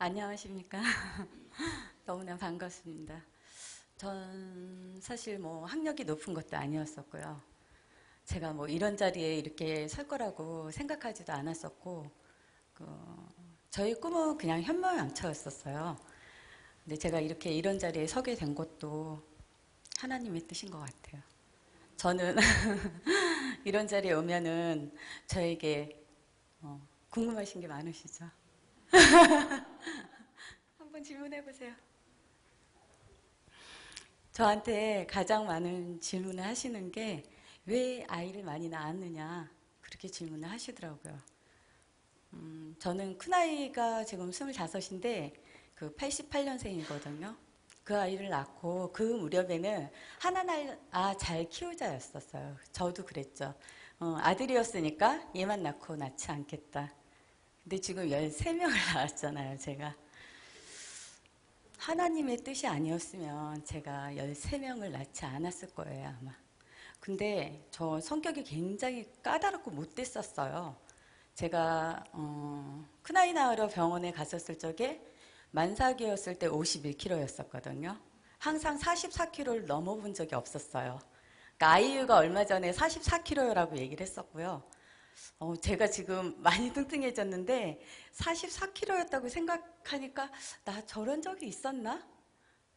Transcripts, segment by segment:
안녕하십니까. 너무나 반갑습니다. 전 사실 뭐 학력이 높은 것도 아니었었고요. 제가 뭐 이런 자리에 이렇게 설 거라고 생각하지도 않았었고, 그 저희 꿈은 그냥 현모양처였었어요. 근데 제가 이렇게 이런 자리에 서게 된 것도 하나님의 뜻인 것 같아요. 저는 이런 자리에 오면은 저에게 궁금하신 게 많으시죠? 한번 질문해 보세요. 저한테 가장 많은 질문을 하시는 게 왜 아이를 많이 낳았느냐 그렇게 질문을 하시더라고요. 저는 큰아이가 지금 25인데 그 88년생이거든요. 그 아이를 낳고 그 무렵에는 하나 잘 키우자였었어요. 저도 그랬죠. 아들이었으니까 얘만 낳고 낳지 않겠다. 근데 지금 13명을 낳았잖아요, 제가. 하나님의 뜻이 아니었으면 제가 13명을 낳지 않았을 거예요, 아마. 근데 저 성격이 굉장히 까다롭고 못됐었어요. 제가 큰아이 낳으러 병원에 갔었을 적에 만삭이었을 때 51kg였었거든요. 항상 44kg를 넘어본 적이 없었어요. 그러니까 아이유가 얼마 전에 44kg라고 얘기를 했었고요. 제가 지금 많이 뚱뚱해졌는데 44kg였다고 생각하니까 나 저런 적이 있었나?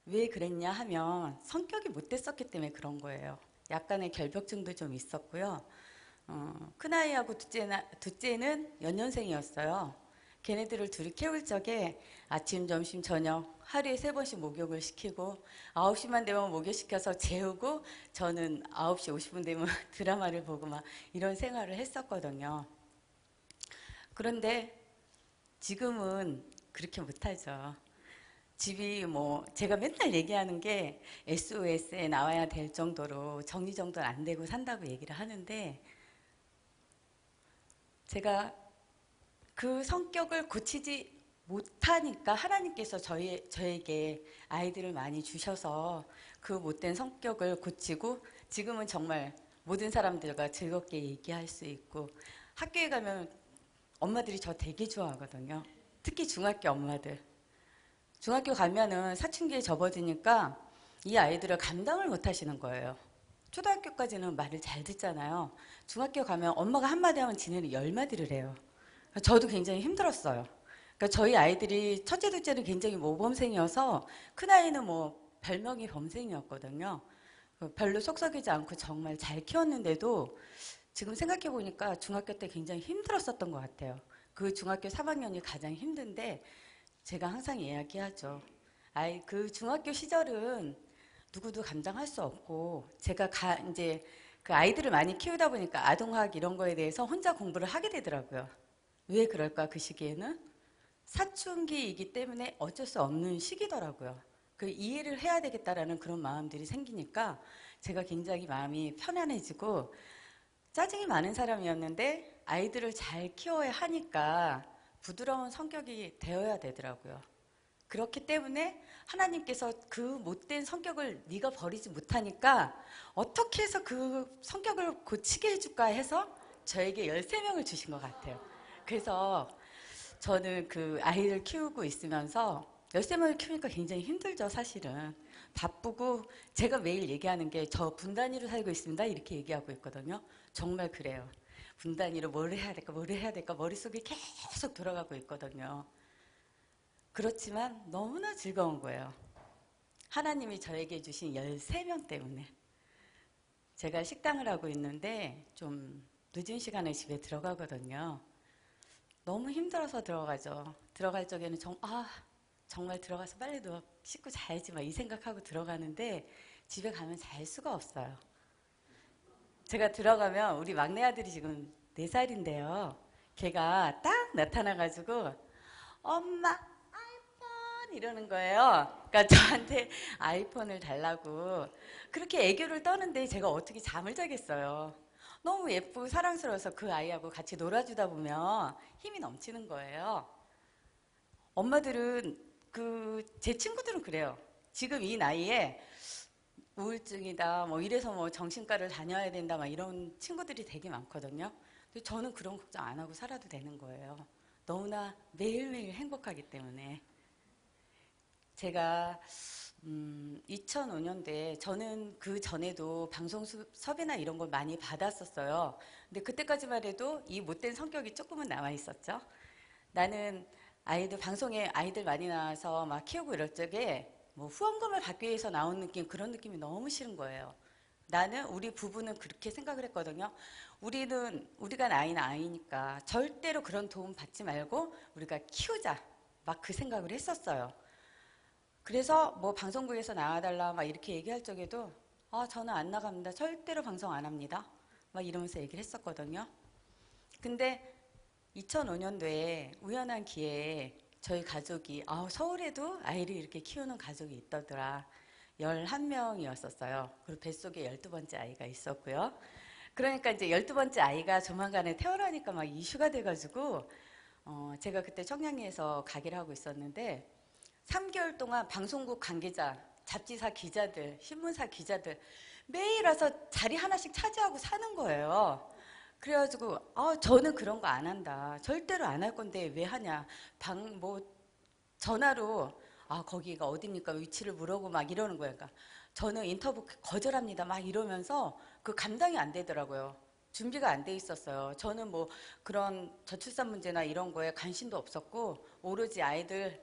왜 그랬냐 하면 성격이 못됐었기 때문에 그런 거예요. 약간의 결벽증도 좀 있었고요. 큰아이하고 둘째는 연년생이었어요. 걔네들을 둘이 키울 적에 아침, 점심, 저녁 하루에 3번씩 목욕을 시키고 9시만 되면 목욕시켜서 재우고 저는 9시 50분 되면 드라마를 보고 막 이런 생활을 했었거든요. 그런데 지금은 그렇게 못하죠. 집이 뭐 제가 맨날 얘기하는 게 SOS에 나와야 될 정도로 정리정돈 안 되고 산다고 얘기를 하는데 제가 그 성격을 고치지 못하니까 하나님께서 저에게 아이들을 많이 주셔서 그 못된 성격을 고치고 지금은 정말 모든 사람들과 즐겁게 얘기할 수 있고 학교에 가면 엄마들이 저 되게 좋아하거든요. 특히 중학교 엄마들. 중학교 가면은 사춘기에 접어드니까 이 아이들을 감당을 못 하시는 거예요. 초등학교까지는 말을 잘 듣잖아요. 중학교 가면 엄마가 한마디 하면 지네는 10마디를 해요. 저도 굉장히 힘들었어요. 그러니까 저희 아이들이 첫째, 둘째는 굉장히 모범생이어서 큰아이는 뭐 별명이 범생이었거든요. 별로 속썩이지 않고 정말 잘 키웠는데도 지금 생각해 보니까 중학교 때 굉장히 힘들었었던 것 같아요. 그 중학교 3학년이 가장 힘든데 제가 항상 이야기하죠. 그 중학교 시절은 누구도 감당할 수 없고, 제가 이제 그 아이들을 많이 키우다 보니까 아동학 이런 거에 대해서 혼자 공부를 하게 되더라고요. 왜 그럴까, 그 시기에는? 사춘기이기 때문에 어쩔 수 없는 시기더라고요. 그 이해를 해야 되겠다라는 그런 마음들이 생기니까 제가 굉장히 마음이 편안해지고 짜증이 많은 사람이었는데 아이들을 잘 키워야 하니까 부드러운 성격이 되어야 되더라고요. 그렇기 때문에 하나님께서 그 못된 성격을 네가 버리지 못하니까 어떻게 해서 그 성격을 고치게 해줄까 해서 저에게 13명을 주신 것 같아요. 그래서 저는 그 아이를 키우고 있으면서 13명을 키우니까 굉장히 힘들죠, 사실은. 바쁘고 제가 매일 얘기하는 게 저 분단위로 살고 있습니다. 이렇게 얘기하고 있거든요. 정말 그래요. 분단위로 뭘 해야 될까, 뭘 해야 될까 머릿속이 계속 돌아가고 있거든요. 그렇지만 너무나 즐거운 거예요. 하나님이 저에게 주신 13명 때문에. 제가 식당을 하고 있는데 좀 늦은 시간에 집에 들어가거든요. 너무 힘들어서 들어가죠. 들어갈 적에는 정말 들어가서 빨리 누워 씻고 자야지 막 이 생각하고 들어가는데 집에 가면 잘 수가 없어요. 제가 들어가면 우리 막내 아들이 지금 4살인데요. 걔가 딱 나타나가지고 엄마 아이폰 이러는 거예요. 그러니까 저한테 아이폰을 달라고 그렇게 애교를 떠는데 제가 어떻게 잠을 자겠어요. 너무 예쁘고 사랑스러워서 그 아이하고 같이 놀아주다 보면 힘이 넘치는 거예요. 엄마들은 제 친구들은 그래요. 지금 이 나이에 우울증이다, 뭐 이래서 뭐 정신과를 다녀야 된다, 막 이런 친구들이 되게 많거든요. 근데 저는 그런 걱정 안 하고 살아도 되는 거예요. 너무나 매일매일 행복하기 때문에. 제가 2005년도에 저는 그 전에도 방송 섭외나 이런 걸 많이 받았었어요. 근데 그때까지만 해도 이 못된 성격이 조금은 남아 있었죠. 나는 아이들 방송에 아이들 많이 나와서 막 키우고 이럴 적에 뭐 후원금을 받기 위해서 나온 느낌 그런 느낌이 너무 싫은 거예요. 나는 우리 부부는 그렇게 생각을 했거든요. 우리가 나이는 아이니까 절대로 그런 도움 받지 말고 우리가 키우자. 막 그 생각을 했었어요. 그래서 뭐 방송국에서 나와달라 막 이렇게 얘기할 적에도 저는 안 나갑니다. 절대로 방송 안 합니다. 막 이러면서 얘기를 했었거든요. 근데 2005년도에 우연한 기회에 저희 가족이 서울에도 아이를 이렇게 키우는 가족이 있더더라. 11명이었었어요. 그리고 뱃속에 12번째 아이가 있었고요. 그러니까 이제 12번째 아이가 조만간에 태어나니까 막 이슈가 돼가지고 제가 그때 청량리에서 가게를 하고 있었는데 3개월 동안 방송국 관계자, 잡지사 기자들, 신문사 기자들 매일 와서 자리 하나씩 차지하고 사는 거예요. 그래가지고 저는 그런 거 안 한다. 절대로 안 할 건데 왜 하냐. 전화로 거기가 어디입니까? 위치를 물어보고 막 이러는 거예요. 그러니까 저는 인터뷰 거절합니다. 막 이러면서 그 감당이 안 되더라고요. 준비가 안 돼 있었어요. 저는 뭐 그런 저출산 문제나 이런 거에 관심도 없었고 오로지 아이들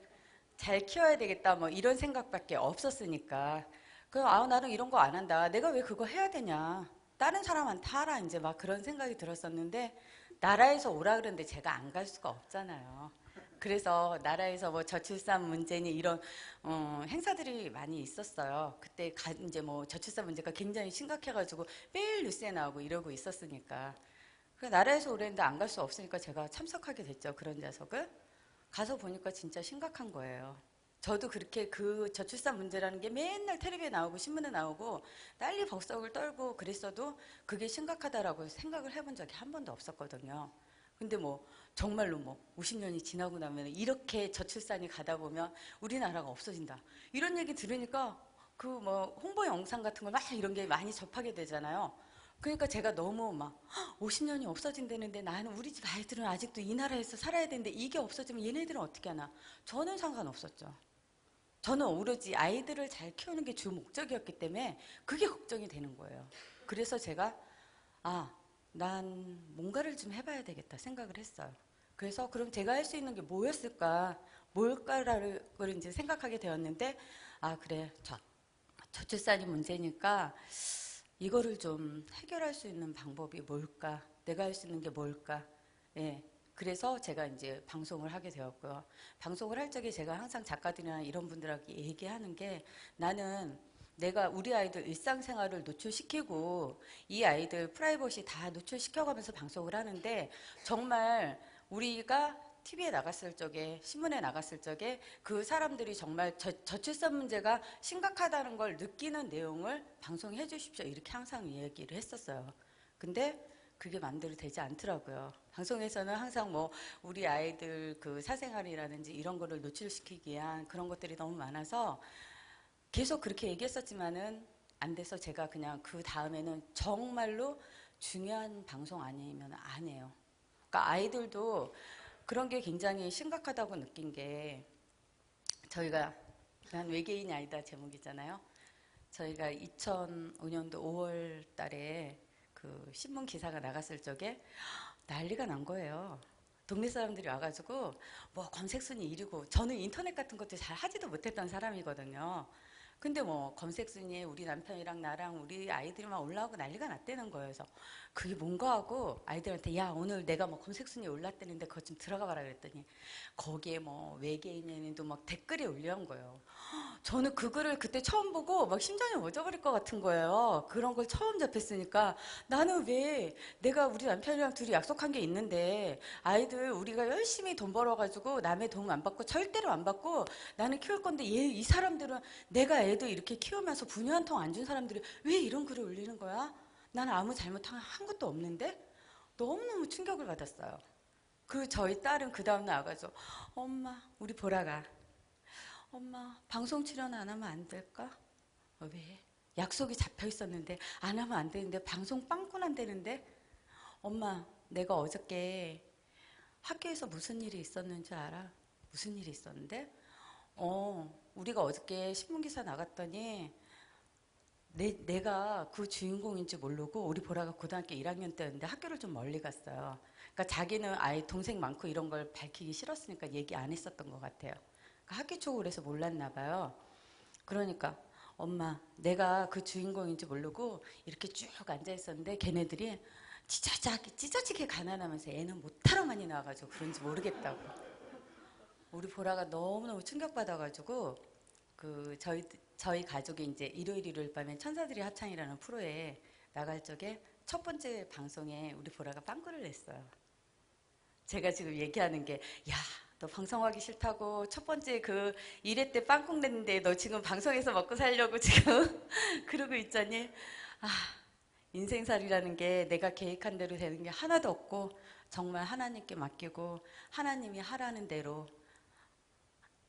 잘 키워야 되겠다 뭐 이런 생각밖에 없었으니까 나는 이런 거 안 한다. 내가 왜 그거 해야 되냐. 다른 사람한테 하라 이제 막 그런 생각이 들었었는데 나라에서 오라 그러는데 제가 안 갈 수가 없잖아요. 그래서 나라에서 뭐 저출산 문제니 이런 행사들이 많이 있었어요. 그때 이제 뭐 저출산 문제가 굉장히 심각해가지고 매일 뉴스에 나오고 이러고 있었으니까 나라에서 오랬는데 안 갈 수 없으니까 제가 참석하게 됐죠. 그런 좌석을. 가서 보니까 진짜 심각한 거예요. 저도 그렇게 그 저출산 문제라는 게 맨날 텔레비에 나오고 신문에 나오고 난리 법석을 떨고 그랬어도 그게 심각하다라고 생각을 해본 적이 한 번도 없었거든요. 근데 뭐 정말로 뭐 50년이 지나고 나면 이렇게 저출산이 가다 보면 우리나라가 없어진다. 이런 얘기 들으니까 그 뭐 홍보 영상 같은 걸 막 이런 게 많이 접하게 되잖아요. 그러니까 제가 너무 막 50년이 없어진다는데 나는 우리 집 아이들은 아직도 이 나라에서 살아야 되는데 이게 없어지면 얘네들은 어떻게 하나. 저는 상관없었죠. 저는 오로지 아이들을 잘 키우는 게 주 목적이었기 때문에 그게 걱정이 되는 거예요. 그래서 제가 난 뭔가를 좀 해봐야 되겠다 생각을 했어요. 그래서 그럼 제가 할 수 있는 게 뭐였을까, 뭘까를 이제 생각하게 되었는데 그래 저출산이 문제니까 이거를 좀 해결할 수 있는 방법이 뭘까? 내가 할 수 있는 게 뭘까? 예. 그래서 제가 이제 방송을 하게 되었고요. 방송을 할 적에 제가 항상 작가들이나 이런 분들에게 얘기하는 게 나는 내가 우리 아이들 일상생활을 노출시키고 이 아이들 프라이버시 다 노출시켜가면서 방송을 하는데 정말 우리가 TV에 나갔을 적에 신문에 나갔을 적에 그 사람들이 정말 저출산 문제가 심각하다는 걸 느끼는 내용을 방송해 주십시오. 이렇게 항상 얘기를 했었어요. 근데 그게 마음대로 되지 않더라고요. 방송에서는 항상 뭐 우리 아이들 그 사생활이라든지 이런 거를 노출시키기 위한 그런 것들이 너무 많아서 계속 그렇게 얘기했었지만은 안 돼서 제가 그냥 그 다음에는 정말로 중요한 방송 아니면 안 해요. 그러니까 아이들도 그런 게 굉장히 심각하다고 느낀 게 저희가 난 외계인이 아니다 제목이잖아요. 저희가 2005년도 5월 달에 그 신문 기사가 나갔을 적에 난리가 난 거예요. 동네 사람들이 와가지고 뭐 검색순위 1위고 저는 인터넷 같은 것도 잘 하지도 못했던 사람이거든요. 근데 뭐 검색 순위에 우리 남편이랑 나랑 우리 아이들만 올라오고 난리가 났다는 거예요. 그래서 그게 뭔가 하고 아이들한테 야 오늘 내가 뭐 검색 순위에 올랐다는데 그거 좀 들어가 봐라 그랬더니 거기에 뭐 외계인도 막 댓글이 올려온 거예요. 저는 그 글을 그때 처음 보고 막 심장이 멎어버릴 것 같은 거예요. 그런 걸 처음 접했으니까 나는 왜 내가 우리 남편이랑 둘이 약속한 게 있는데 아이들 우리가 열심히 돈 벌어가지고 남의 도움 안 받고 절대로 안 받고 나는 키울 건데 이 사람들은 내가 애도 이렇게 키우면서 분유 한 통 안 준 사람들이 왜 이런 글을 올리는 거야? 나는 아무 잘못한 것도 없는데 너무너무 충격을 받았어요. 그 저희 딸은 그 다음날 와가지고 엄마 우리 보라가 엄마 방송 출연 안 하면 안 될까? 왜? 약속이 잡혀 있었는데 안 하면 안 되는데 방송 빵꾸 난다는데 엄마 내가 어저께 학교에서 무슨 일이 있었는지 알아? 무슨 일이 있었는데? 우리가 어저께 신문기사 나갔더니 내가 그 주인공인지 모르고 우리 보라가 고등학교 1학년 때였는데 학교를 좀 멀리 갔어요. 그러니까 자기는 아예 동생 많고 이런 걸 밝히기 싫었으니까 얘기 안 했었던 것 같아요. 그러니까 학교 쪽으로 해서 몰랐나 봐요. 그러니까 엄마 내가 그 주인공인지 모르고 이렇게 쭉 앉아 있었는데 걔네들이 찢어지게 가난하면서 애는 못하러 많이 나와가지고 그런지 모르겠다고. 우리 보라가 너무너무 충격받아가지고 그 저희 가족이 이제 일요일 밤에 천사들이 합창이라는 프로에 나갈 적에 첫 번째 방송에 우리 보라가 빵꾸를 냈어요. 제가 지금 얘기하는 게, 야, 너 방송하기 싫다고 첫 번째 그 1회 때 빵꾸 냈는데 너 지금 방송에서 먹고 살려고 지금 그러고 있잖니. 아, 인생살이라는 게 내가 계획한 대로 되는 게 하나도 없고 정말 하나님께 맡기고 하나님이 하라는 대로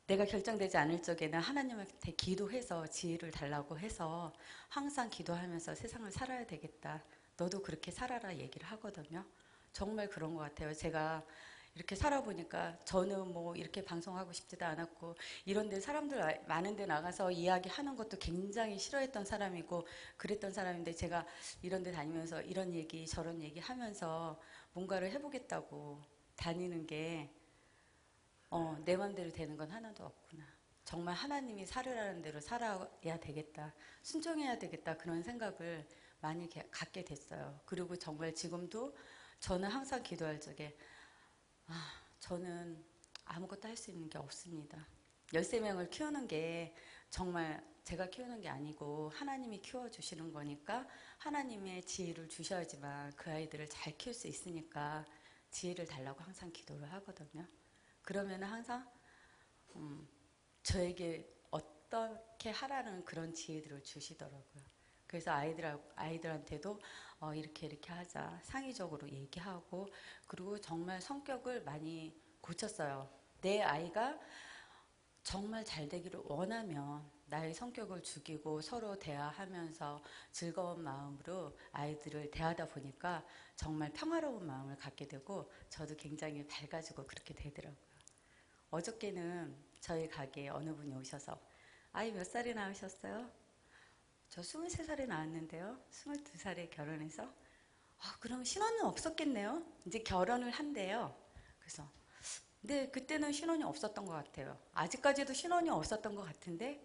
내가 결정되지 않을 적에는 하나님한테 기도해서 지혜를 달라고 해서 항상 기도하면서 세상을 살아야 되겠다. 너도 그렇게 살아라 얘기를 하거든요. 정말 그런 것 같아요. 제가 이렇게 살아보니까 저는 뭐 이렇게 방송하고 싶지도 않았고 이런데 사람들 많은 데 나가서 이야기하는 것도 굉장히 싫어했던 사람이고 그랬던 사람인데 제가 이런 데 다니면서 이런 얘기 저런 얘기 하면서 뭔가를 해보겠다고 다니는 게 내 맘대로 되는 건 하나도 없구나. 정말 하나님이 살으라는 대로 살아야 되겠다. 순종해야 되겠다. 그런 생각을 많이 갖게 됐어요. 그리고 정말 지금도 저는 항상 기도할 적에 저는 아무것도 할 수 있는 게 없습니다. 13명을 키우는 게 정말 제가 키우는 게 아니고 하나님이 키워주시는 거니까 하나님의 지혜를 주셔야지만 그 아이들을 잘 키울 수 있으니까 지혜를 달라고 항상 기도를 하거든요. 그러면 항상 저에게 어떻게 하라는 그런 지혜들을 주시더라고요. 그래서 아이들한테도 이렇게 하자 상의적으로 얘기하고 그리고 정말 성격을 많이 고쳤어요. 내 아이가 정말 잘 되기를 원하면 나의 성격을 죽이고 서로 대화하면서 즐거운 마음으로 아이들을 대하다 보니까 정말 평화로운 마음을 갖게 되고 저도 굉장히 밝아지고 그렇게 되더라고요. 어저께는 저희 가게에 어느 분이 오셔서 아이 몇 살에 낳으셨어요? 저 23살에 낳았는데요. 22살에 결혼해서 그럼 신혼은 없었겠네요. 이제 결혼을 한대요. 그래서 근데 그때는 신혼이 없었던 것 같아요. 아직까지도 신혼이 없었던 것 같은데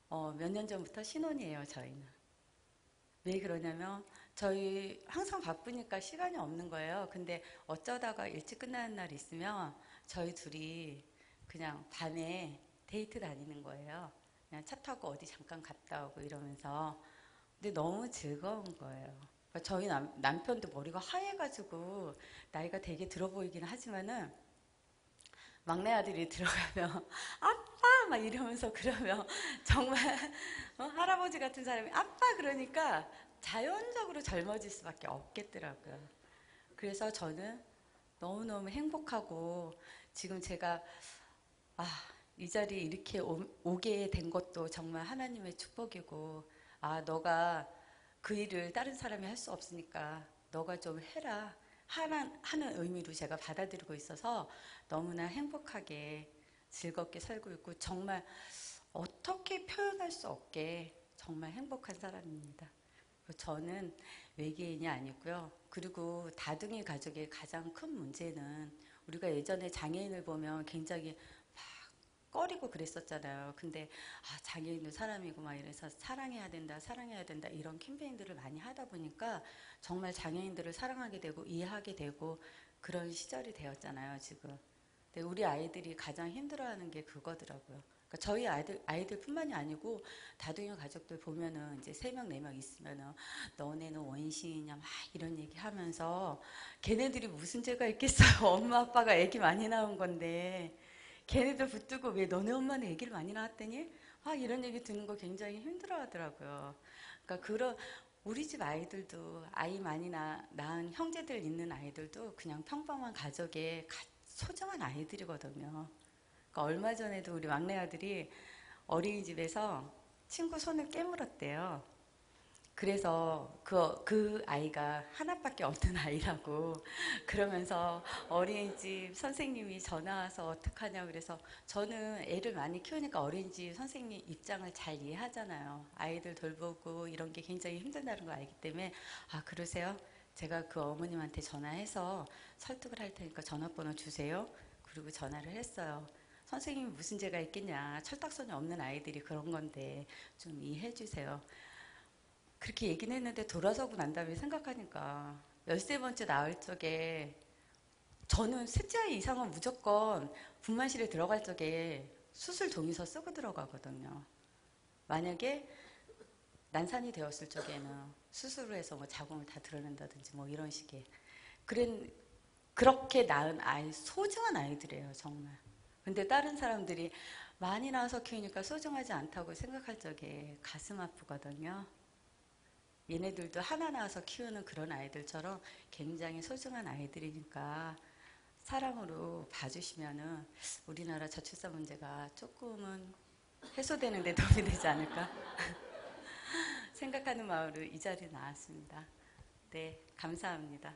몇 년 전부터 신혼이에요. 저희는. 왜 그러냐면 저희 항상 바쁘니까 시간이 없는 거예요. 근데 어쩌다가 일찍 끝나는 날 있으면 저희 둘이 그냥 밤에 데이트 다니는 거예요. 그냥 차 타고 어디 잠깐 갔다 오고 이러면서. 근데 너무 즐거운 거예요. 그러니까 저희 남편도 머리가 하얘가지고 나이가 되게 들어 보이긴 하지만은 막내 아들이 들어가면 아빠 막 이러면서 그러면 정말 할아버지 같은 사람이 아빠 그러니까 자연적으로 젊어질 수밖에 없겠더라고요. 그래서 저는 너무너무 행복하고 지금 제가 이 자리에 이렇게 오게 된 것도 정말 하나님의 축복이고 너가 그 일을 다른 사람이 할 수 없으니까 너가 좀 해라 하는 의미로 제가 받아들이고 있어서 너무나 행복하게 즐겁게 살고 있고 정말 어떻게 표현할 수 없게 정말 행복한 사람입니다. 저는 외계인이 아니고요. 그리고 다둥이 가족의 가장 큰 문제는 우리가 예전에 장애인을 보면 굉장히 막 꺼리고 그랬었잖아요. 근데 장애인도 사람이고 막 이래서 사랑해야 된다, 사랑해야 된다 이런 캠페인들을 많이 하다 보니까 정말 장애인들을 사랑하게 되고 이해하게 되고 그런 시절이 되었잖아요, 지금. 근데 우리 아이들이 가장 힘들어하는 게 그거더라고요. 그러니까 저희 아이들뿐만이 아니고 다둥이 가족들 보면은 이제 3명, 4명 있으면은 너네는 원시이냐 막 이런 얘기 하면서 걔네들이 무슨 죄가 있겠어요. 엄마 아빠가 애기 많이 낳은 건데 걔네들 붙들고 왜 너네 엄마는 애기를 많이 낳았더니 이런 얘기 듣는 거 굉장히 힘들어 하더라고요. 그러니까 우리 집 아이들도 아이 많이 낳은 형제들 있는 아이들도 그냥 평범한 가족의 소중한 아이들이거든요. 그러니까 얼마 전에도 우리 막내 아들이 어린이집에서 친구 손을 깨물었대요. 그래서 그 아이가 하나밖에 없는 아이라고 그러면서 어린이집 선생님이 전화 와서 어떡하냐고 그래서 저는 애를 많이 키우니까 어린이집 선생님 입장을 잘 이해하잖아요. 아이들 돌보고 이런 게 굉장히 힘든다는 걸 알기 때문에 아, 그러세요? 제가 그 어머님한테 전화해서 설득을 할 테니까 전화번호 주세요. 그리고 전화를 했어요. 선생님이 무슨 죄가 있겠냐. 철딱선이 없는 아이들이 그런 건데 좀 이해해 주세요. 그렇게 얘기는 했는데 돌아서고 난 다음에 생각하니까 13번째 나을 적에 저는 셋째 아이 이상은 무조건 분만실에 들어갈 적에 수술 동의서 쓰고 들어가거든요. 만약에 난산이 되었을 적에는 수술을 해서 뭐 자궁을 다 드러낸다든지 뭐 이런 식의 그렇게 낳은 아이 소중한 아이들이에요 정말. 근데 다른 사람들이 많이 낳아서 키우니까 소중하지 않다고 생각할 적에 가슴 아프거든요. 얘네들도 하나 낳아서 키우는 그런 아이들처럼 굉장히 소중한 아이들이니까 사랑으로 봐주시면은 우리나라 저출산 문제가 조금은 해소되는 데 도움이 되지 않을까 생각하는 마음으로 이 자리에 나왔습니다. 네, 감사합니다.